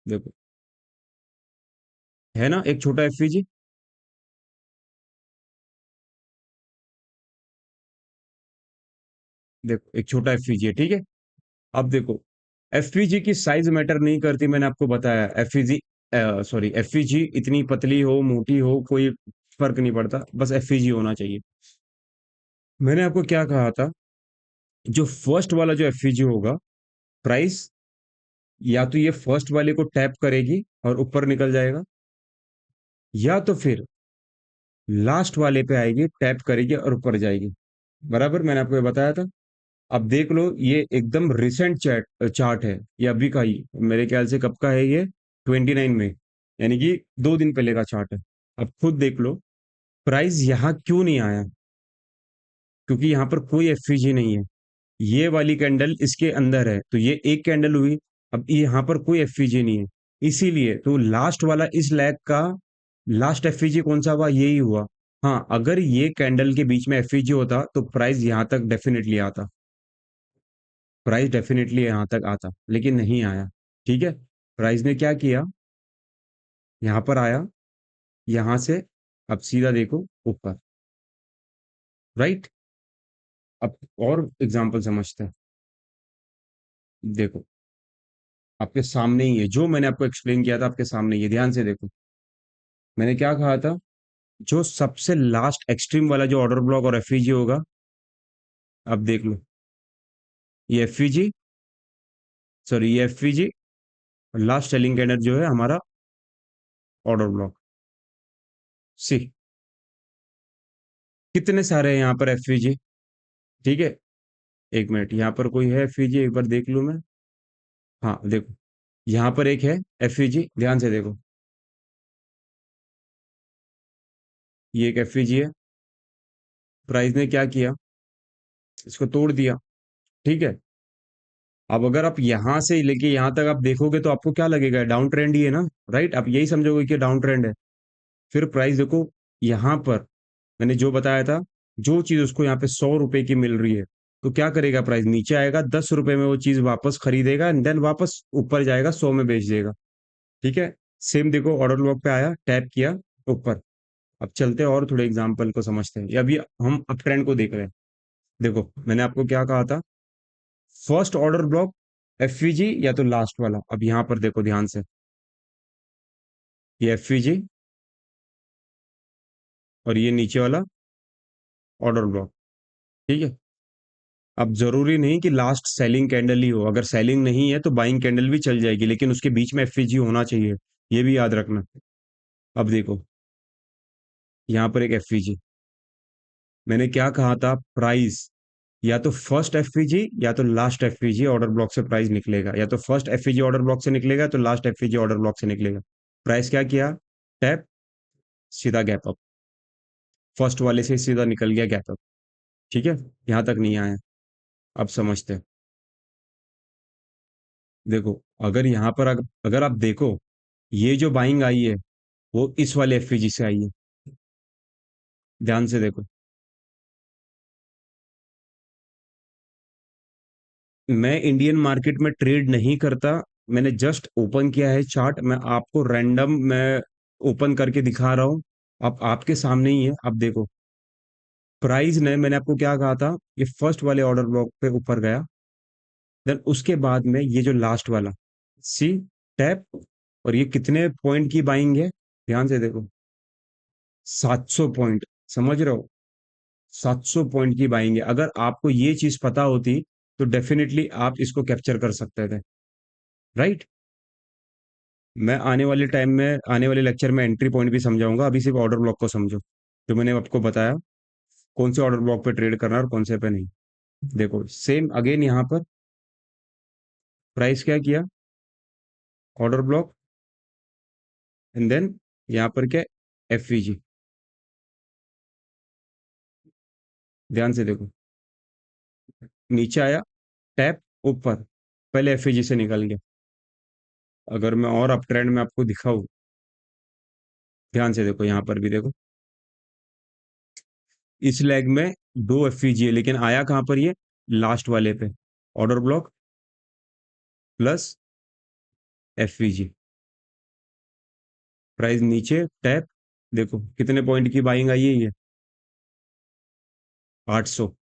देखो है ना एक छोटा एफईजी, देखो एक छोटा एफईजी है, ठीक है। अब देखो एफईजी की साइज मैटर नहीं करती, मैंने आपको बताया। एफईजी, सॉरी, एफईजी इतनी पतली हो मोटी हो कोई फर्क नहीं पड़ता, बस एफईजी होना चाहिए। मैंने आपको क्या कहा था, जो फर्स्ट वाला जो एफईजी होगा, प्राइस या तो ये फर्स्ट वाले को टैप करेगी और ऊपर निकल जाएगा, या तो फिर लास्ट वाले पे आएगी, टैप करेगी और ऊपर जाएगी। बराबर, मैंने आपको ये बताया था। अब देख लो, ये एकदम रिसेंट चार्ट चार्ट है, ये अभी का ही, मेरे ख्याल से कब का है ये, 29 में, यानी कि 2 दिन पहले का चार्ट है। अब खुद देख लो प्राइस यहाँ क्यों नहीं आया, क्योंकि यहाँ पर कोई एफवीजी नहीं है। ये वाली कैंडल इसके अंदर है, तो ये एक कैंडल हुई। अब यहाँ पर कोई एफवीजी नहीं है, इसीलिए तो लास्ट वाला इस लैग का लास्ट एफवीजी कौन सा हुआ, यही हुआ। हाँ, अगर ये कैंडल के बीच में एफवीजी होता तो प्राइस यहाँ तक डेफिनेटली आता, प्राइस डेफिनेटली यहाँ तक आता, लेकिन नहीं आया, ठीक है। प्राइस ने क्या किया, यहाँ पर आया, यहाँ से अब सीधा देखो ऊपर, राइट। अब और एग्जांपल समझते हैं। देखो आपके सामने ही है, जो मैंने आपको एक्सप्लेन किया था आपके सामने ही है, ध्यान से देखो। मैंने क्या कहा था, जो सबसे लास्ट एक्सट्रीम वाला जो ऑर्डर ब्लॉक और एफईजी होगा, अब देख लो, ये एफईजी, सॉरी ये एफईजी, लास्ट सेलिंग कैंडल जो है हमारा ऑर्डर ब्लॉक, सी कितने सारे हैं यहाँ पर एफईजी, ठीक है। एक मिनट, यहाँ पर कोई है एफईजी, एक बार देख लूं मैं। हाँ देखो, यहाँ पर एक है एफईजी, ध्यान से देखो, ये एक एफईजी है। प्राइस ने क्या किया, इसको तोड़ दिया, ठीक है। अब अगर आप यहां से लेके यहां तक आप देखोगे तो आपको क्या लगेगा, डाउन ट्रेंड ही है ना, राइट। आप यही समझोगे कि डाउन ट्रेंड है। फिर प्राइस देखो, यहां पर मैंने जो बताया था, जो चीज उसको यहाँ पे 100 रुपए की मिल रही है, तो क्या करेगा, प्राइस नीचे आएगा, 10 रुपए में वो चीज वापस खरीदेगा, एंड देन वापस ऊपर जाएगा, 100 में बेच देगा, ठीक है। सेम देखो, ऑर्डर ब्लॉक पे आया, टैप किया, ऊपर। अब चलते हैं और थोड़े एग्जाम्पल को समझते हैं, या अभी हम अप ट्रेंड को देख रहे हैं। देखो मैंने आपको क्या कहा था, फर्स्ट ऑर्डर ब्लॉक, एफवीजी या तो लास्ट वाला। अब यहां पर देखो ध्यान से, ये एफवीजी और ये नीचे वाला ऑर्डर ब्लॉक, ठीक है। अब जरूरी नहीं कि लास्ट सेलिंग कैंडल ही हो, अगर सेलिंग नहीं है तो बाइंग कैंडल भी चल जाएगी, लेकिन उसके बीच में एफवीजी होना चाहिए, ये भी याद रखना। अब देखो, यहाँ पर एक एफवीजी, मैंने क्या कहा था, प्राइस या तो फर्स्ट एफवीजी या तो लास्ट एफवीजी ऑर्डर ब्लॉक से प्राइस निकलेगा, या तो फर्स्ट एफवीजी ऑर्डर ब्लॉक से निकलेगा तो लास्ट एफवीजी ऑर्डर ब्लॉक से निकलेगा। प्राइस क्या किया, टैप, सीधा गैप अप, फर्स्ट वाले से सीधा निकल गया गैप अप। ठीक है, यहाँ तक नहीं आया। अब समझते हैं। देखो, अगर यहाँ पर अगर आप देखो, ये जो बाइंग आई है वो इस वाले एफवीजी से आई है, ध्यान से देखो। मैं इंडियन मार्केट में ट्रेड नहीं करता, मैंने जस्ट ओपन किया है चार्ट, मैं आपको रैंडम मैं ओपन करके दिखा रहा हूँ। अब आपके सामने ही है, अब देखो, प्राइस ने, मैंने आपको क्या कहा था, ये फर्स्ट वाले ऑर्डर ब्लॉक पे ऊपर गया, देन उसके बाद में ये जो लास्ट वाला, सी, टैप, और ये कितने पॉइंट की बाइंग है, ध्यान से देखो, 700 पॉइंट, समझ रहे हो, 700 पॉइंट की बाइंग है। अगर आपको ये चीज पता होती तो डेफिनेटली आप इसको कैप्चर कर सकते थे, राइट। मैं आने वाले टाइम में, आने वाले लेक्चर में एंट्री पॉइंट भी समझाऊंगा, अभी सिर्फ ऑर्डर ब्लॉक को समझो, जो मैंने आपको बताया, कौन से ऑर्डर ब्लॉक पे ट्रेड करना है और कौन से पे नहीं। देखो सेम अगेन, यहाँ पर प्राइस क्या किया, ऑर्डर ब्लॉक, एंड देन यहाँ पर क्या, एफवीजी, ध्यान से देखो, नीचे आया, टैप, ऊपर, पहले एफवीजी से निकल गया। अगर मैं और अप ट्रेंड में आपको दिखाऊं, ध्यान से देखो, यहाँ पर भी देखो, इस लेग में दो एफवीजी है, लेकिन आया कहाँ पर ये, लास्ट वाले पे, order block plus FVG, price नीचे, टैप, देखो कितने पॉइंट की बाइंग आई है ये, 800।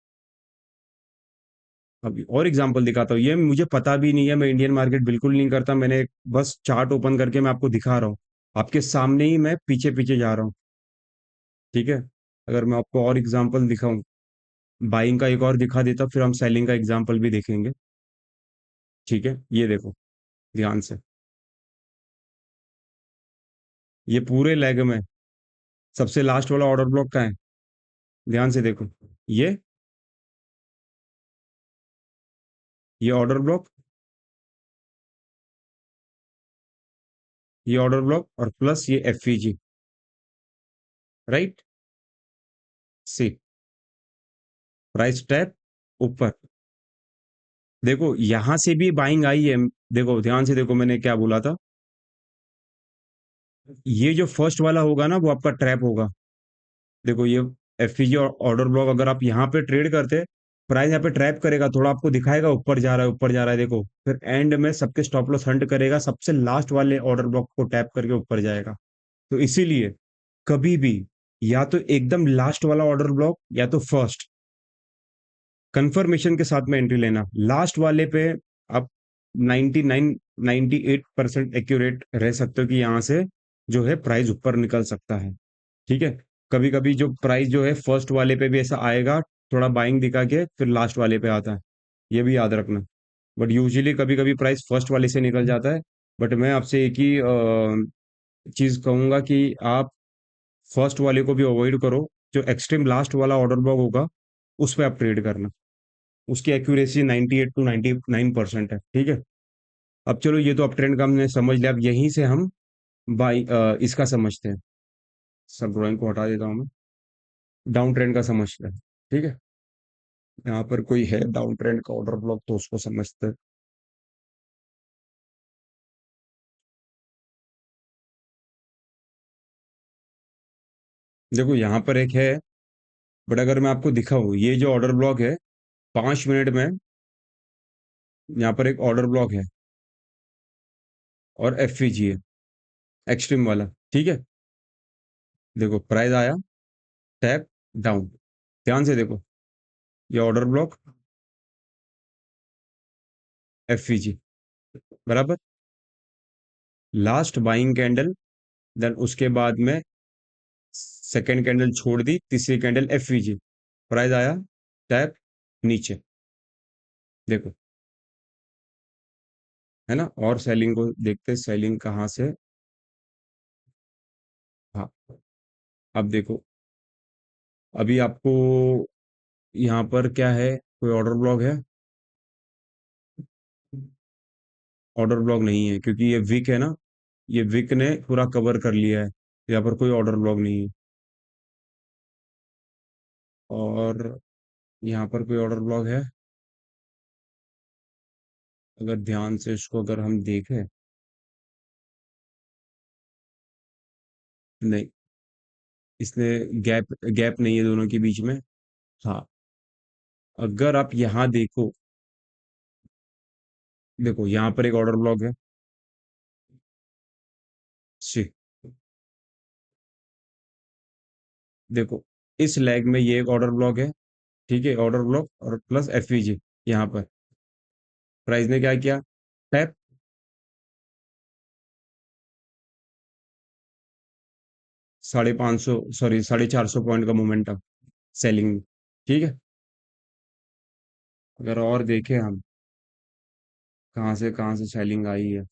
अब और एग्जांपल दिखाता हूँ, ये मुझे पता भी नहीं है, मैं इंडियन मार्केट बिल्कुल नहीं करता, मैंने बस चार्ट ओपन करके मैं आपको दिखा रहा हूँ, आपके सामने ही मैं पीछे पीछे जा रहा हूँ। ठीक है, अगर मैं आपको और एग्जांपल दिखाऊं, बाइंग का एक और दिखा देता, फिर हम सेलिंग का एग्जांपल भी देखेंगे। ठीक है, ये देखो, ध्यान से, ये पूरे लेग में सबसे लास्ट वाला ऑर्डर ब्लॉक का है, ध्यान से देखो, ये ये ऑर्डर ब्लॉक, ये ऑर्डर ब्लॉक और प्लस ये एफईजी, राइट। सी, प्राइस टैप, ऊपर, देखो यहां से भी बाइंग आई है, देखो ध्यान से देखो, मैंने क्या बोला था, ये जो फर्स्ट वाला होगा ना वो आपका ट्रैप होगा। देखो ये एफईजी और ऑर्डर ब्लॉक, अगर आप यहाँ पे ट्रेड करते, प्राइस यहाँ पे ट्रैप करेगा, थोड़ा आपको दिखाएगा ऊपर जा रहा है ऊपर जा रहा है, देखो फिर एंड में सबके स्टॉप लॉस हंट करेगा, सबसे लास्ट वाले ऑर्डर ब्लॉक को टैप करके ऊपर जाएगा। तो इसीलिए कभी भी या तो एकदम लास्ट वाला ऑर्डर ब्लॉक या तो फर्स्ट, कंफर्मेशन के साथ में एंट्री लेना, लास्ट वाले पे आप 99 98% एक्यूरेट रह सकते हो कि यहाँ से जो है प्राइस ऊपर निकल सकता है। ठीक है, कभी कभी जो प्राइस जो है फर्स्ट वाले पे भी ऐसा आएगा, थोड़ा बाइंग दिखा के फिर लास्ट वाले पे आता है, ये भी याद रखना। बट यूजुअली कभी कभी प्राइस फर्स्ट वाले से निकल जाता है। बट मैं आपसे एक ही चीज कहूंगा कि आप फर्स्ट वाले को भी अवॉइड करो, जो एक्सट्रीम लास्ट वाला ऑर्डर ब्लॉक होगा उस पर आप ट्रेड करना, उसकी एक्यूरेसी 98 टू 99% है। ठीक है, अब चलो ये तो अप ट्रेंड का हमने समझ लिया, अब यहीं से हम बाई इसका समझते हैं, सब ड्राइंग को हटा देता हूँ मैं, डाउन ट्रेंड का समझते हैं। ठीक है, यहाँ पर कोई है डाउन ट्रेंड का ऑर्डर ब्लॉक तो उसको समझते हैं। देखो यहाँ पर एक है, बट अगर मैं आपको दिखाऊँ, ये जो ऑर्डर ब्लॉक है, 5 मिनट में यहाँ पर एक ऑर्डर ब्लॉक है और एफवीजी है, एक्सट्रीम वाला। ठीक है, देखो प्राइस आया, टैप, डाउन, ध्यान से देखो, ये ऑर्डर ब्लॉक, एफवीजी, बराबर, लास्ट बाइंग कैंडल, देन उसके बाद में सेकंड कैंडल छोड़ दी, तीसरी कैंडल एफवीजी, प्राइस आया, टैप, नीचे, देखो, है ना? और सेलिंग को देखते, सेलिंग कहाँ से। हाँ, अब देखो, अभी आपको यहाँ पर क्या है, कोई ऑर्डर ब्लॉक है? ऑर्डर ब्लॉक नहीं है, क्योंकि ये विक है ना, ये विक ने पूरा कवर कर लिया है, यहाँ पर कोई ऑर्डर ब्लॉक नहीं है। और यहाँ पर कोई ऑर्डर ब्लॉक है? अगर ध्यान से इसको अगर हम देखें, नहीं, इसने गैप गैप नहीं है दोनों के बीच में। हाँ, अगर आप यहाँ देखो, देखो यहाँ पर एक ऑर्डर ब्लॉक है। शी, देखो, इस लेग में ये एक ऑर्डर ब्लॉक है, ठीक है, ऑर्डर ब्लॉक और प्लस एफवीजी। यहाँ पर प्राइस ने क्या किया, टैप, 550, सॉरी 450 पॉइंट का मोमेंटम सेलिंग, ठीक है। अगर और देखें हम, कहाँ से सेलिंग आई है,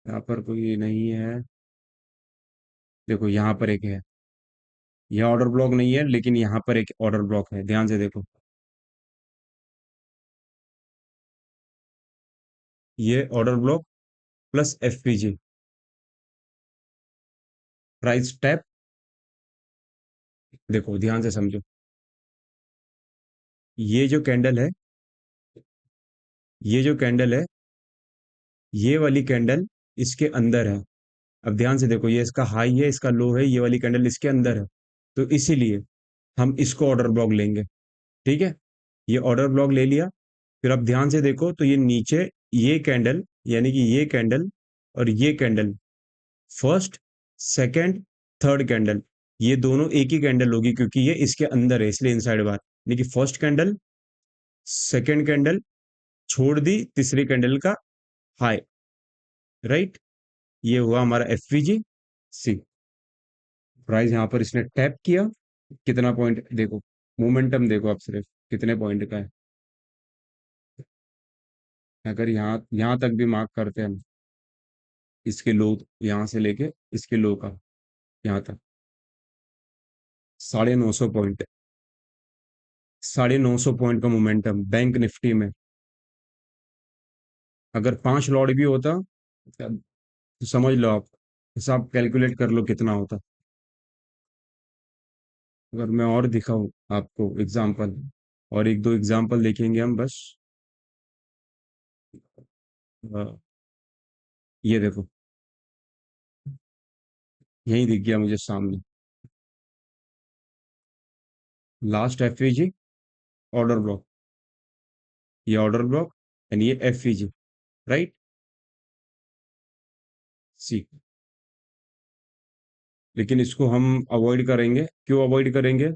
यहाँ पर कोई नहीं है। देखो यहाँ पर एक है, यह ऑर्डर ब्लॉक नहीं है, लेकिन यहाँ पर एक ऑर्डर ब्लॉक है, ध्यान से देखो। ये order block plus FPG, price tap, देखो ध्यान से समझो। ये जो कैंडल है, ये जो कैंडल है, ये वाली कैंडल इसके अंदर है। अब ध्यान से देखो, ये इसका हाई है, इसका लो है, ये वाली कैंडल इसके अंदर है, तो इसीलिए हम इसको ऑर्डर ब्लॉक लेंगे, ठीक है। ये ऑर्डर ब्लॉक ले लिया। फिर आप ध्यान से देखो तो ये नीचे, ये कैंडल, यानी कि ये कैंडल और ये candle, first, second, third candle, ये दोनों एक ही कैंडल होगी, क्योंकि ये इसके अंदर है, इसलिए इनसाइड बार, यानी कि फर्स्ट कैंडल, सेकंड कैंडल छोड़ दी, तीसरी कैंडल का हाई, राइट। ये हुआ हमारा एफवीजी सी। प्राइस यहाँ पर इसने टैप किया, कितना पॉइंट देखो, मोमेंटम देखो आप सिर्फ, कितने पॉइंट का है। अगर यहाँ यहाँ तक भी मार्क करते हैं हम, इसके लो, यहाँ से लेके इसके लो का यहाँ तक, 950 पॉइंट, 950 पॉइंट का मोमेंटम बैंक निफ्टी में। अगर 5 लॉट भी होता, तो समझ लो आप, हिसाब कैलकुलेट कर लो कितना होता। अगर मैं और दिखाऊं आपको एग्जाम्पल, और एक दो एग्जाम्पल देखेंगे हम बस। अ, ये देखो, यही दिख गया मुझे सामने, लास्ट एफवीजी, ऑर्डर ब्लॉक, ये ऑर्डर ब्लॉक एंड ये एफवीजी, राइट, सी। लेकिन इसको हम अवॉइड करेंगे, क्यों अवॉइड करेंगे?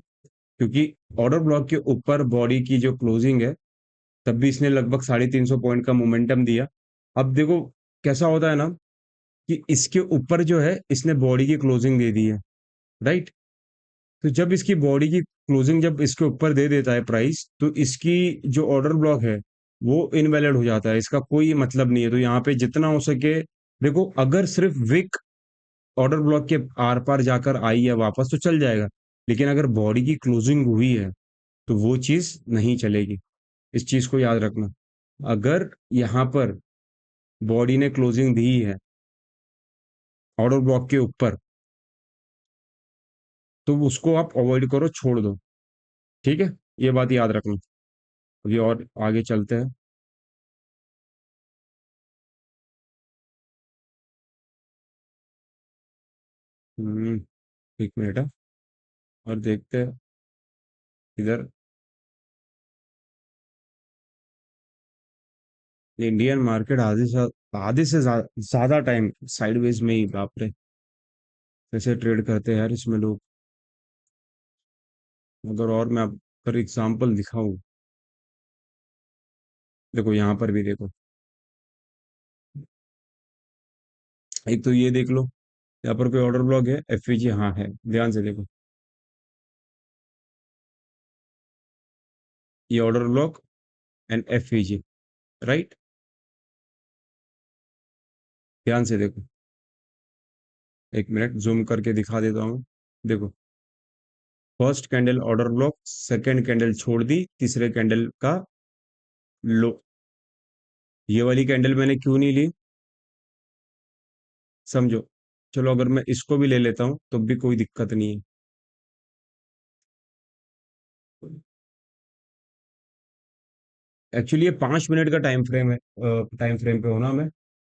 क्योंकि ऑर्डर ब्लॉक के ऊपर बॉडी की जो क्लोजिंग है, तब भी इसने लगभग 350 पॉइंट का मोमेंटम दिया। अब देखो कैसा होता है ना, कि इसके ऊपर जो है इसने बॉडी की क्लोजिंग दे दी है, राइट। तो जब इसकी बॉडी की क्लोजिंग जब इसके ऊपर दे देता है प्राइस, तो इसकी जो ऑर्डर ब्लॉक है वो इनवैलिड हो जाता है, इसका कोई मतलब नहीं है। तो यहाँ पे जितना हो सके, देखो अगर सिर्फ विक ऑर्डर ब्लॉक के आर पार जाकर आई है वापस तो चल जाएगा, लेकिन अगर बॉडी की क्लोजिंग हुई है तो वो चीज नहीं चलेगी, इस चीज को याद रखना। अगर यहाँ पर बॉडी ने क्लोजिंग दी है ऑर्डर ब्लॉक के ऊपर, तो उसको आप अवॉइड करो, छोड़ दो, ठीक है, ये बात याद रखना। अभी और आगे चलते हैं। हम्म, एक मिनट है, और देखते हैं इधर। इंडियन मार्केट आधे से ज्यादा टाइम साइडवेज में ही, बाप रे, कैसे ट्रेड करते हैं यार इसमें लोग। अगर और मैं आप पर एग्जांपल दिखाऊं, देखो यहाँ पर भी देखो, एक तो ये देख लो, यहाँ पर कोई ऑर्डर ब्लॉक है, एफवीजी हाँ है, ध्यान से देखो, ये order block and FEG, right. ध्यान से देखो, एक मिनट जूम करके दिखा देता हूँ। देखो, first candle order block, second candle छोड़ दी, तीसरे कैंडल का लो। ये वाली कैंडल मैंने क्यों नहीं ली, समझो। चलो अगर मैं इसको भी ले लेता हूँ तो भी कोई दिक्कत नहीं है। एक्चुअली ये 5 मिनट का टाइम फ्रेम है, टाइम फ्रेम पे होना मैं,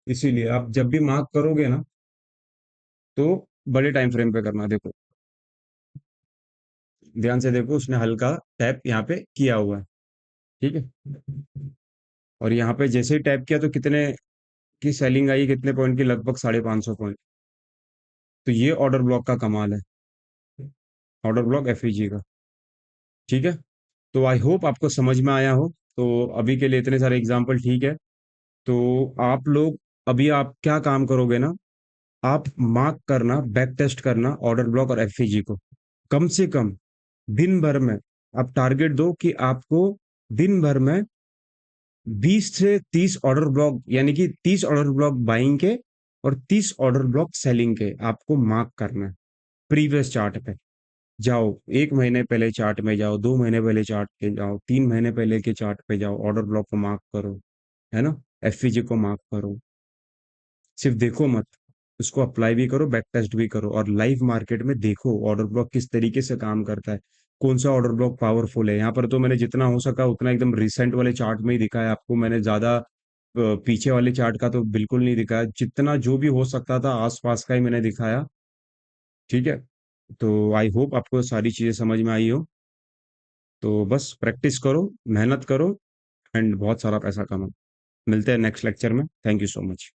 इसीलिए आप जब भी मार्क करोगे ना तो बड़े टाइम फ्रेम पे करना। देखो, ध्यान से देखो, उसने हल्का टैप यहाँ पे किया हुआ है, ठीक है। और यहाँ पे जैसे ही टैप किया तो कितने की सेलिंग आई, कितने पॉइंट की, लगभग 550 पॉइंट। तो ये ऑर्डर ब्लॉक का कमाल है, ऑर्डर ब्लॉक एफईजी का, ठीक है। तो आई होप आपको समझ में आया हो। तो अभी के लिए इतने सारे एग्जाम्पल ठीक है। तो आप लोग, अभी आप क्या काम करोगे ना, आप मार्क करना, बैक टेस्ट करना ऑर्डर ब्लॉक और एफईजी को, कम से कम दिन भर में। आप टारगेट दो कि आपको दिन भर में 20 से 30 ऑर्डर ब्लॉक, यानी कि 30 ऑर्डर ब्लॉक बाइंग के और 30 ऑर्डर ब्लॉक सेलिंग के आपको मार्क करना है। प्रीवियस चार्ट पे जाओ, 1 महीने पहले चार्ट में जाओ, 2 महीने पहले चार्ट पे जाओ, 3 महीने पहले के चार्ट पे जाओ, ऑर्डर ब्लॉक को मार्क करो, है ना, एफईजी को मार्क करो। सिर्फ देखो मत, उसको अप्लाई भी करो, बैक टेस्ट भी करो, और लाइव मार्केट में देखो ऑर्डर ब्लॉक किस तरीके से काम करता है, कौन सा ऑर्डर ब्लॉक पावरफुल है। यहाँ पर तो मैंने जितना हो सका उतना एकदम रिसेंट वाले चार्ट में ही दिखाया आपको, मैंने ज्यादा पीछे वाले चार्ट का तो बिल्कुल नहीं दिखाया, जितना जो भी हो सकता था आसपास का ही मैंने दिखाया, ठीक है। तो आई होप आपको सारी चीजें समझ में आई हो। तो बस प्रैक्टिस करो, मेहनत करो, एंड बहुत सारा पैसा कमाओ। मिलते हैं नेक्स्ट लेक्चर में। Thank you so much.